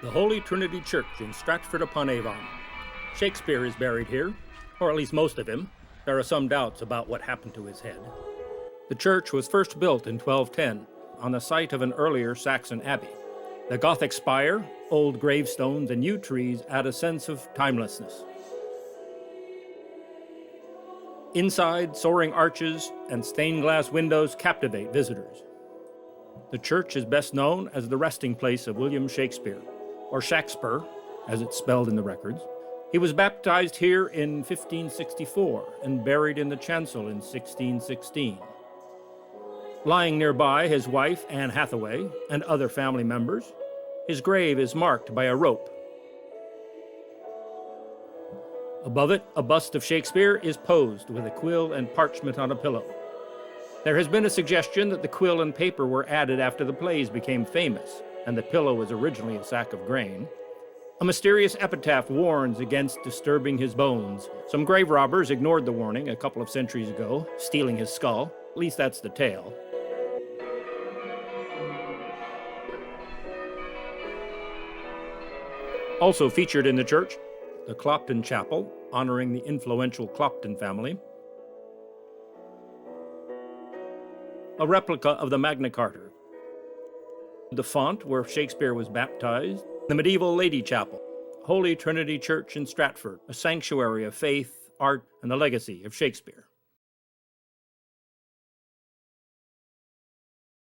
The Holy Trinity Church in Stratford-Upon-Avon. Shakespeare is buried here, or at least most of him. There are some doubts about what happened to his head. The church was first built in 1210 on the site of an earlier Saxon Abbey. The Gothic spire, old gravestones, and yew trees add a sense of timelessness. Inside, soaring arches and stained glass windows captivate visitors. The church is best known as the resting place of William Shakespeare, or Shakespeare, as it's spelled in the records. He was baptized here in 1564 and buried in the chancel in 1616. Lying nearby, his wife, Anne Hathaway, and other family members. His grave is marked by a rope. Above it, a bust of Shakespeare is posed with a quill and parchment on a pillow. There has been a suggestion that the quill and paper were added after the plays became famous, and the pillow was originally a sack of grain. A mysterious epitaph warns against disturbing his bones. Some grave robbers ignored the warning a couple of centuries ago, stealing his skull. At least that's the tale. Also featured in the church, the Clopton Chapel, honoring the influential Clopton family. A replica of the Magna Carta. The font where Shakespeare was baptized. The medieval Lady Chapel, Holy Trinity Church in Stratford, a sanctuary of faith, art, and the legacy of Shakespeare.